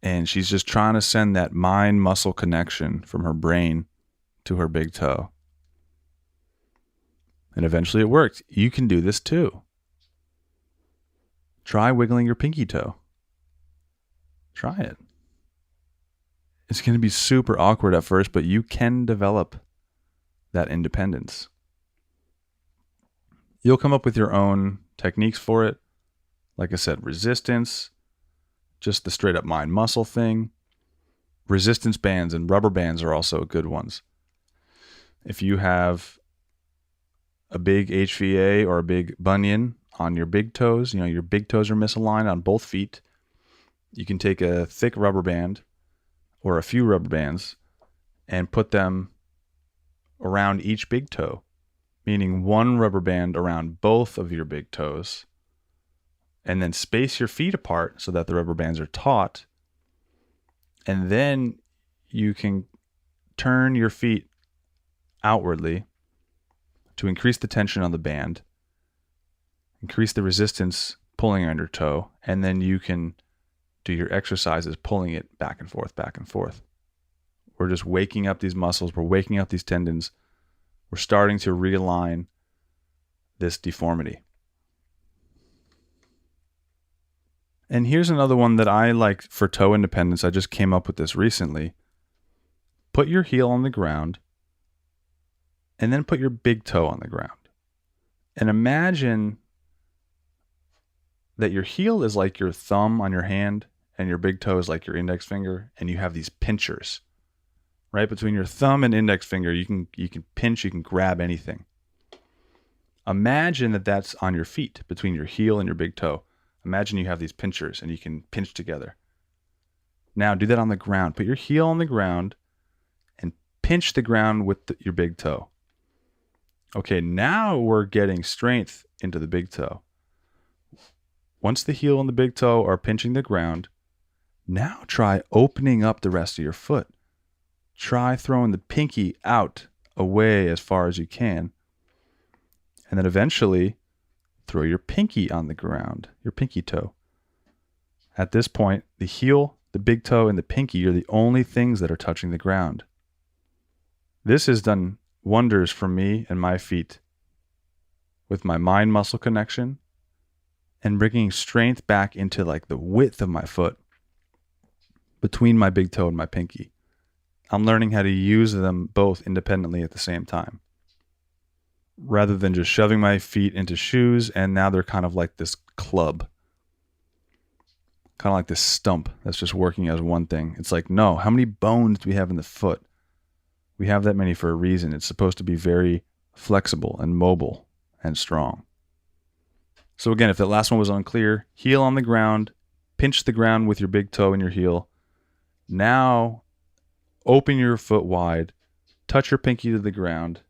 And she's just trying to send that mind-muscle connection from her brain to her big toe. And eventually it worked. You can do this too. Try wiggling your pinky toe. Try it. It's going to be super awkward at first, but you can develop that independence. You'll come up with your own techniques for it. Like I said, resistance, just the straight up mind muscle thing. Resistance bands and rubber bands are also good ones. If you have a big HVA or a big bunion on your big toes, your big toes are misaligned on both feet, you can take a thick rubber band or a few rubber bands and put them around each big toe, meaning one rubber band around both of your big toes, and then space your feet apart so that the rubber bands are taut. And then you can turn your feet outwardly to increase the tension on the band, increase the resistance pulling on your toe, and then you can do your exercises pulling it back and forth, back and forth. We're just waking up these muscles. We're waking up these tendons. We're starting to realign this deformity. And here's another one that I like for toe independence. I just came up with this recently. Put your heel on the ground and then put your big toe on the ground. And imagine that your heel is like your thumb on your hand and your big toe is like your index finger, and you have these pinchers. Right between your thumb and index finger, you can pinch, you can grab anything. Imagine that that's on your feet, between your heel and your big toe. Imagine you have these pinchers and you can pinch together. Now do that on the ground. Put your heel on the ground and pinch the ground with your big toe. Okay, now we're getting strength into the big toe. Once the heel and the big toe are pinching the ground, now try opening up the rest of your foot. Try throwing the pinky out away as far as you can. And then eventually throw your pinky on the ground, your pinky toe. At this point, the heel, the big toe, and the pinky are the only things that are touching the ground. This has done wonders for me and my feet with my mind muscle connection and bringing strength back into like the width of my foot between my big toe and my pinky. I'm learning how to use them both independently at the same time, rather than just shoving my feet into shoes and now they're kind of like this club, kind of like this stump that's just working as one thing. It's like, no, how many bones do we have in the foot? We have that many for a reason. It's supposed to be very flexible and mobile and strong. So again, if the last one was unclear, heel on the ground, pinch the ground with your big toe and your heel. Now open your foot wide, touch your pinky to the ground.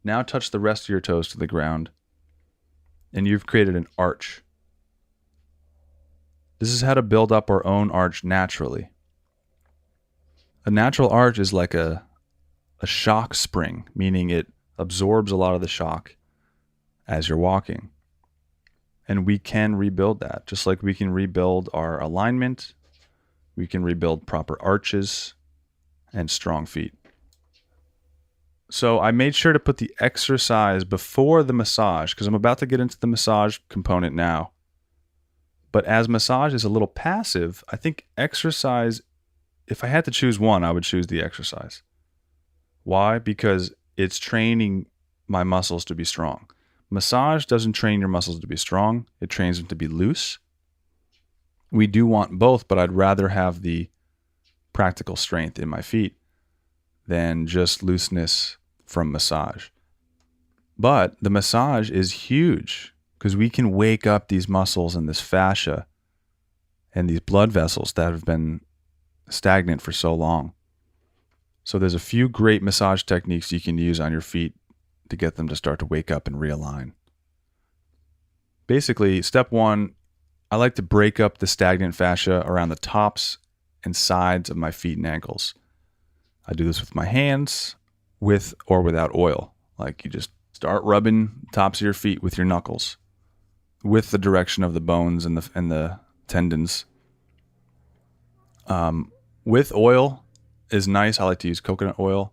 Now touch the rest of your toes to the ground, and you've created an arch. This is how to build up our own arch naturally. A natural arch is like a shock spring, meaning it absorbs a lot of the shock as you're walking. And we can rebuild that, just like we can rebuild our alignment, we can rebuild proper arches and strong feet. So I made sure to put the exercise before the massage because I'm about to get into the massage component now. But as massage is a little passive, I think exercise, if I had to choose one, I would choose the exercise. Why? Because it's training my muscles to be strong. Massage doesn't train your muscles to be strong. It trains them to be loose. We do want both, but I'd rather have the practical strength in my feet than just looseness from massage. But the massage is huge because we can wake up these muscles and this fascia and these blood vessels that have been stagnant for so long. So there's a few great massage techniques you can use on your feet to get them to start to wake up and realign. Basically, step one, I like to break up the stagnant fascia around the tops and sides of my feet and ankles. I do this with my hands, with or without oil. Like you just start rubbing tops of your feet with your knuckles, with the direction of the bones and the tendons. With oil is nice. I like to use coconut oil.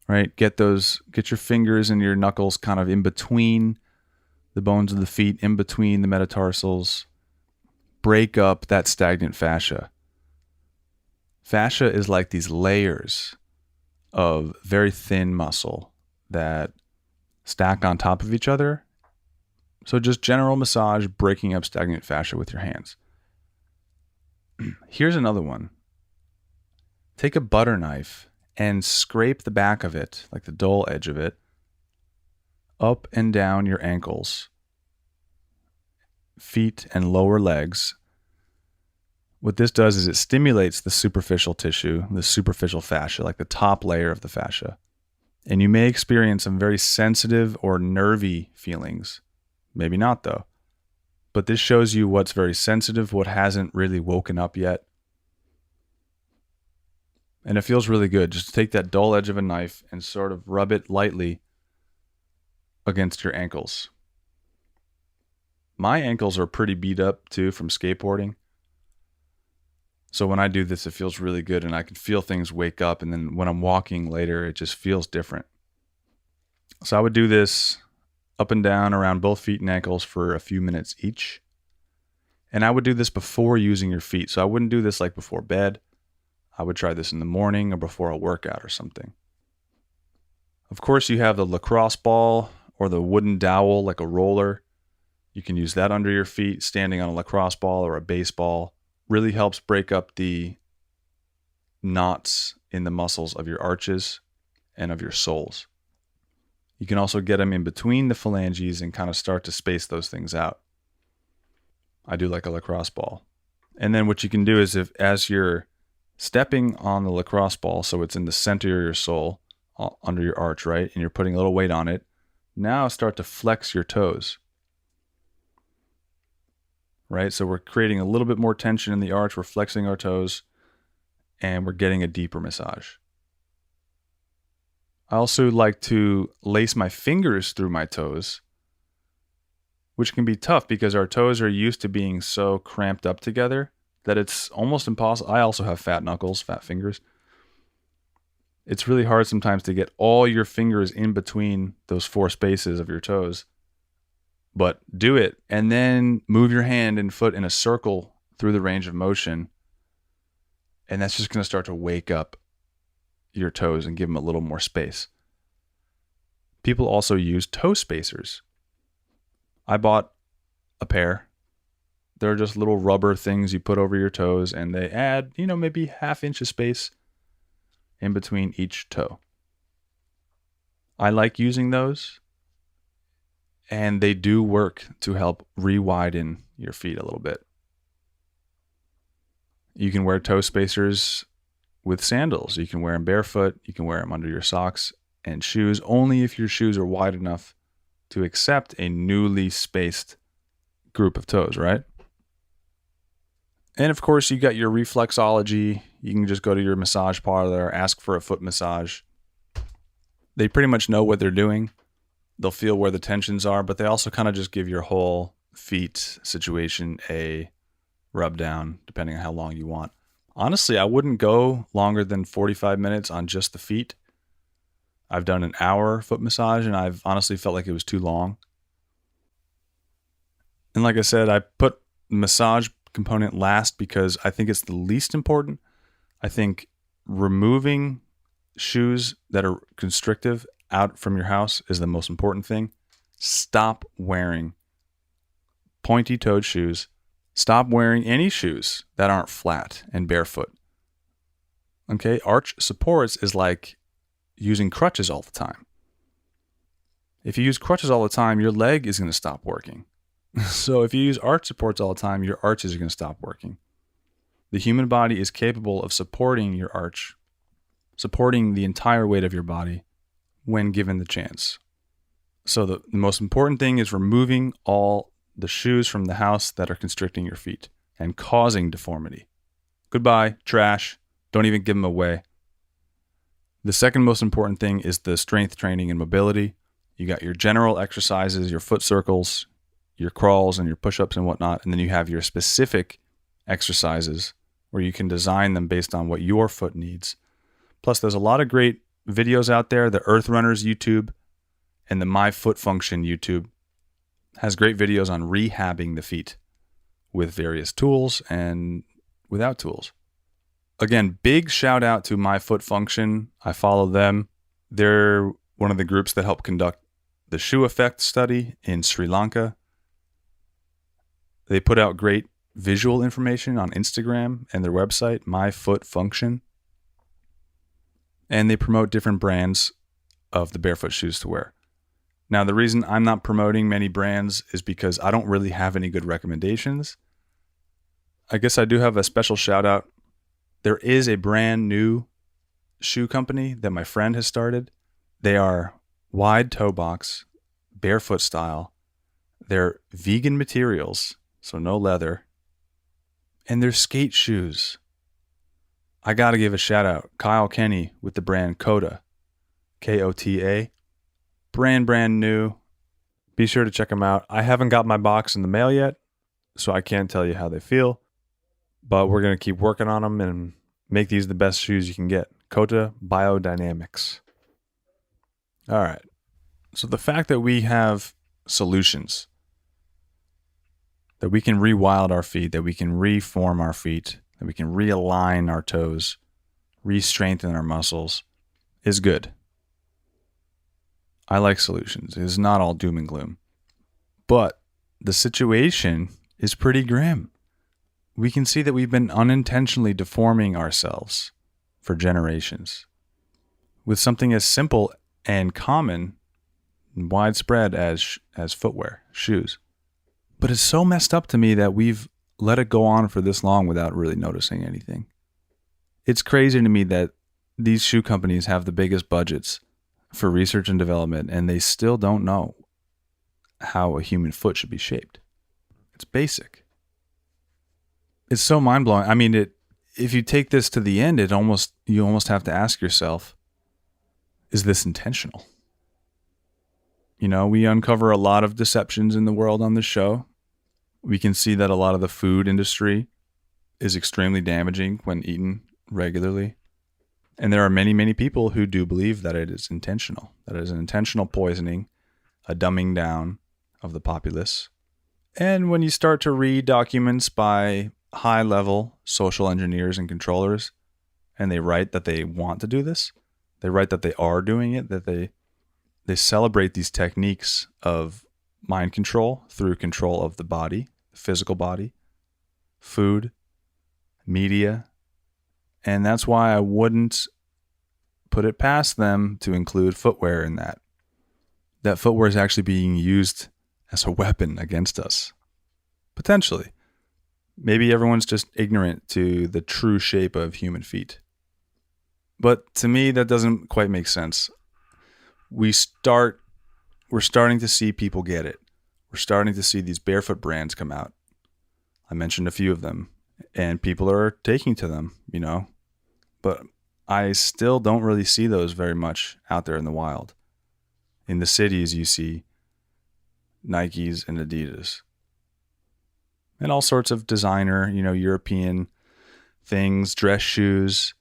Right? Get your fingers and your knuckles kind of in between the bones of the feet, in between the metatarsals. Break up that stagnant fascia. Fascia is like these layers of very thin muscle that stack on top of each other. So just general massage, breaking up stagnant fascia with your hands. Here's another one. Take a butter knife and scrape the back of it, like the dull edge of it, up and down your ankles, feet, and lower legs. What this does is it stimulates the superficial tissue, the superficial fascia, like the top layer of the fascia. And you may experience some very sensitive or nervy feelings. Maybe not, though. But this shows you what's very sensitive, what hasn't really woken up yet. And it feels really good. Just take that dull edge of a knife and sort of rub it lightly against your ankles. My ankles are pretty beat up too from skateboarding. So when I do this, it feels really good and I can feel things wake up. And then when I'm walking later, it just feels different. So I would do this up and down around both feet and ankles for a few minutes each. And I would do this before using your feet. So I wouldn't do this like before bed. I would try this in the morning or before a workout or something. Of course, you have the lacrosse ball or the wooden dowel, like a roller. You can use that under your feet, standing on a lacrosse ball or a baseball. Really helps break up the knots in the muscles of your arches and of your soles. You can also get them in between the phalanges and kind of start to space those things out. I do like a lacrosse ball. And then what you can do is as you're stepping on the lacrosse ball, so it's in the center of your sole, under your arch, right? And you're putting a little weight on it. Now start to flex your toes. Right? So we're creating a little bit more tension in the arch. We're flexing our toes and we're getting a deeper massage. I also like to lace my fingers through my toes, which can be tough because our toes are used to being so cramped up together that it's almost impossible. I also have fat knuckles, fat fingers. It's really hard sometimes to get all your fingers in between those four spaces of your toes. But do it and then move your hand and foot in a circle through the range of motion. And that's just going to start to wake up your toes and give them a little more space. People also use toe spacers. I bought a pair. They're just little rubber things you put over your toes and they add, maybe half inch of space in between each toe. I like using those. and they do work to help re-widen your feet a little bit. You can wear toe spacers with sandals. You can wear them barefoot. You can wear them under your socks and shoes, only if your shoes are wide enough to accept a newly spaced group of toes, right? And of course, you got your reflexology. You can just go to your massage parlor, ask for a foot massage. They pretty much know what they're doing. They'll feel where the tensions are, but they also kind of just give your whole feet situation a rub down, depending on how long you want. Honestly, I wouldn't go longer than 45 minutes on just the feet. I've done an hour foot massage, and I've honestly felt like it was too long. And like I said, I put massage component last because I think it's the least important. I think removing shoes that are constrictive out from your house is the most important thing. Stop wearing pointy-toed shoes. Stop wearing any shoes that aren't flat and barefoot. Okay, arch supports is like using crutches all the time. If you use crutches all the time, your leg is going to stop working. So if you use arch supports all the time, your arches are going to stop working. The human body is capable of supporting your arch, supporting the entire weight of your body when given the chance. So the most important thing is removing all the shoes from the house that are constricting your feet and causing deformity. Goodbye, trash. Don't even give them away. The second most important thing is the strength training and mobility. You got your general exercises, your foot circles, your crawls and your push-ups and whatnot. And then you have your specific exercises where you can design them based on what your foot needs. Plus, there's a lot of great videos out there. The Earth Runners YouTube and the My Foot Function YouTube has great videos on rehabbing the feet with various tools and without tools. Again, big shout out to My Foot Function. I follow them. They're one of the groups that helped conduct the shoe effect study in Sri Lanka. They put out great visual information on Instagram and their website, My Foot Function. And they promote different brands of the barefoot shoes to wear. Now, the reason I'm not promoting many brands is because I don't really have any good recommendations. I guess I do have a special shout out. There is a brand new shoe company that my friend has started. They are wide toe box, barefoot style. They're vegan materials, so no leather. And they're skate shoes. I got to give a shout out. Kyle Kenny with the brand Kota, Kota. Brand new. Be sure to check them out. I haven't got my box in the mail yet, so I can't tell you how they feel. But we're going to keep working on them and make these the best shoes you can get. Kota Biodynamics. All right. So the fact that we have solutions, that we can rewild our feet, that we can reform our feet, that we can realign our toes, re-strengthen our muscles, is good. I like solutions. It is not all doom and gloom. But the situation is pretty grim. We can see that we've been unintentionally deforming ourselves for generations with something as simple and common and widespread as footwear, shoes. But it's so messed up to me that we've let it go on for this long without really noticing anything. It's crazy to me that these shoe companies have the biggest budgets for research and development, and they still don't know how a human foot should be shaped. It's basic. It's so mind-blowing. I mean, if you take this to the end, you almost have to ask yourself, is this intentional? You know, we uncover a lot of deceptions in the world on this show. We can see that a lot of the food industry is extremely damaging when eaten regularly. And there are many, many people who do believe that it is intentional, that it is an intentional poisoning, a dumbing down of the populace. And when you start to read documents by high-level social engineers and controllers, and they write that they want to do this, they write that they are doing it, that they celebrate these techniques of mind control through control of the body, the physical body, food, media. And that's why I wouldn't put it past them to include footwear in that. That footwear is actually being used as a weapon against us. Potentially. Maybe everyone's just ignorant to the true shape of human feet. But to me, that doesn't quite make sense. We're starting to see people get it. We're starting to see these barefoot brands come out. I mentioned a few of them, and people are taking to them, but I still don't really see those very much out there in the wild. In the cities, you see Nikes and Adidas and all sorts of designer, European things, dress shoes.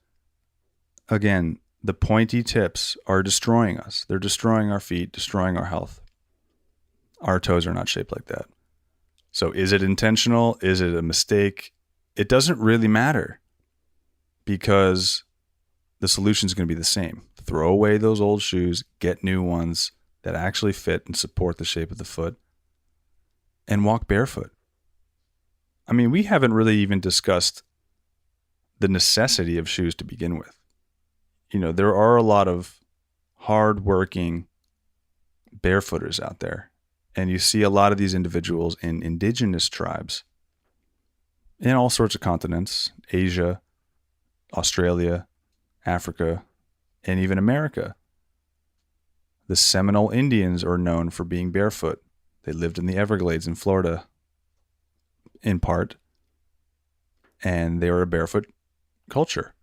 Again, the pointy tips are destroying us. They're destroying our feet, destroying our health. Our toes are not shaped like that. So is it intentional? Is it a mistake? It doesn't really matter, because the solution is going to be the same. Throw away those old shoes, get new ones that actually fit and support the shape of the foot, and walk barefoot. I mean, we haven't really even discussed the necessity of shoes to begin with. There are a lot of hardworking barefooters out there. And you see a lot of these individuals in indigenous tribes in all sorts of continents, Asia, Australia, Africa, and even America. The Seminole Indians are known for being barefoot. They lived in the Everglades in Florida, in part, and they were a barefoot culture.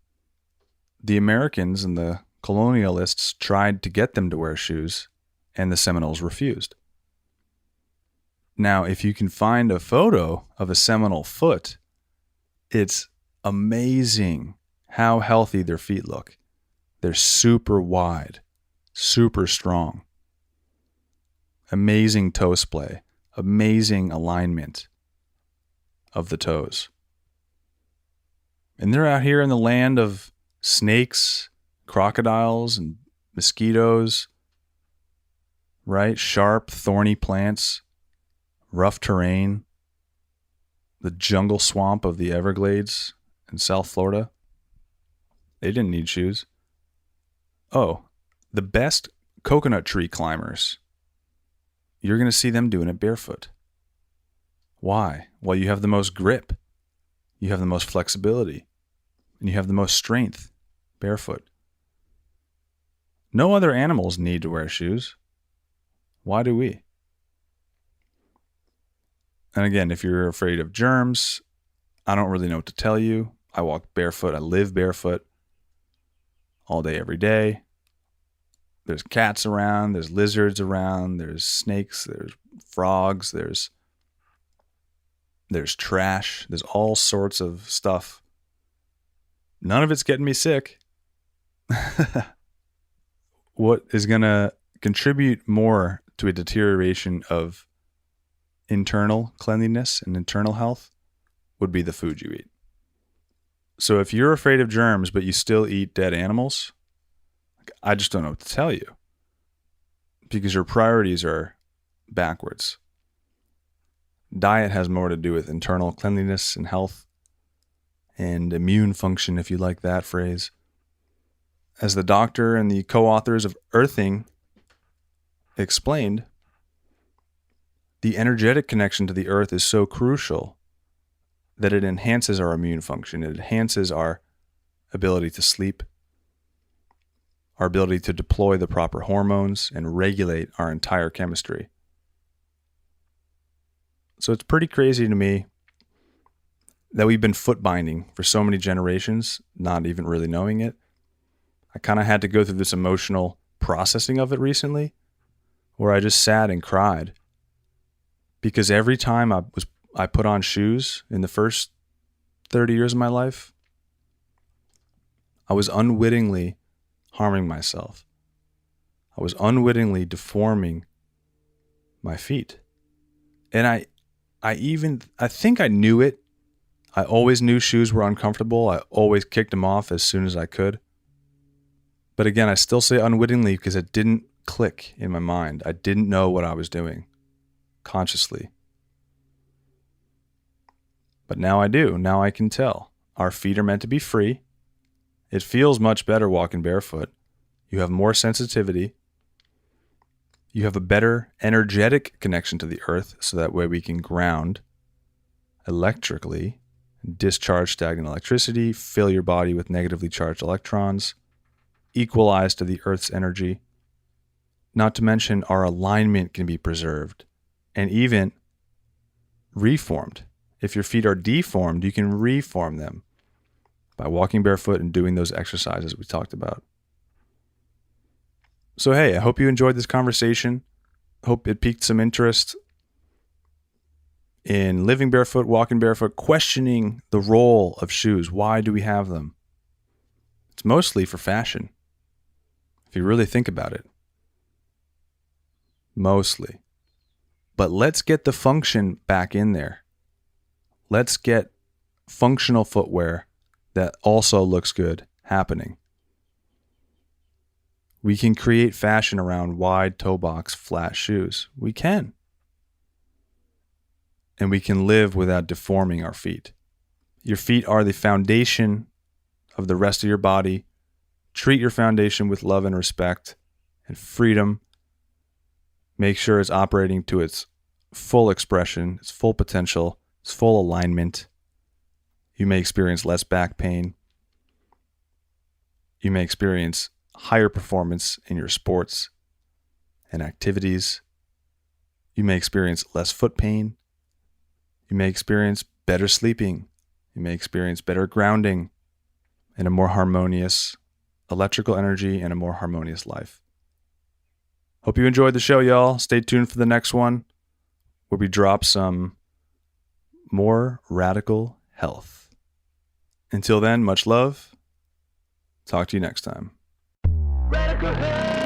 The Americans and the colonialists tried to get them to wear shoes, and the Seminoles refused. Now, if you can find a photo of a Seminole foot, it's amazing how healthy their feet look. They're super wide, super strong. Amazing toe splay, amazing alignment of the toes. And they're out here in the land of snakes, crocodiles, and mosquitoes, right? Sharp, thorny plants, rough terrain, the jungle swamp of the Everglades in South Florida. They didn't need shoes. Oh, the best coconut tree climbers, you're going to see them doing it barefoot. Why? Well, you have the most grip, you have the most flexibility, and you have the most strength barefoot. No other animals need to wear shoes. Why do we? And again, if you're afraid of germs, I don't really know what to tell you. I walk barefoot. I live barefoot all day, every day. There's cats around. There's lizards around. There's snakes. There's frogs. There's trash. There's all sorts of stuff. None of it's getting me sick. What is going to contribute more to a deterioration of internal cleanliness and internal health would be the food you eat. So if you're afraid of germs, but you still eat dead animals, I just don't know what to tell you, because your priorities are backwards. Diet has more to do with internal cleanliness and health and immune function, if you like that phrase. As the doctor and the co-authors of Earthing explained, the energetic connection to the earth is so crucial that it enhances our immune function. It enhances our ability to sleep, our ability to deploy the proper hormones and regulate our entire chemistry. So it's pretty crazy to me that we've been foot binding for so many generations, not even really knowing it. I kind of had to go through this emotional processing of it recently, where I just sat and cried. Because every time I put on shoes in the first 30 years of my life, I was unwittingly harming myself. I was unwittingly deforming my feet. And I think I knew it. I always knew shoes were uncomfortable. I always kicked them off as soon as I could. But again, I still say unwittingly because it didn't click in my mind. I didn't know what I was doing consciously. But now I do. Now I can tell. Our feet are meant to be free. It feels much better walking barefoot. You have more sensitivity. You have a better energetic connection to the earth, so that way we can ground electrically, discharge stagnant electricity, fill your body with negatively charged electrons, equalize to the earth's energy. Not to mention our alignment can be preserved and even reformed. If your feet are deformed, you can reform them by walking barefoot and doing those exercises we talked about. So, hey, I hope you enjoyed this conversation. Hope it piqued some interest in living barefoot, walking barefoot, questioning the role of shoes. Why do we have them? It's mostly for fashion, if you really think about it. Mostly. But let's get the function back in there. Let's get functional footwear that also looks good happening. We can create fashion around wide toe box flat shoes. We can. And we can live without deforming our feet. Your feet are the foundation of the rest of your body. Treat your foundation with love and respect and freedom. Make sure it's operating to its full expression, its full potential, its full alignment. You may experience less back pain. You may experience higher performance in your sports and activities. You may experience less foot pain. You may experience better sleeping. You may experience better grounding and a more harmonious electrical energy and a more harmonious life. Hope you enjoyed the show, y'all. Stay tuned for the next one where we drop some more radical health. Until then, much love. Talk to you next time. Radical health.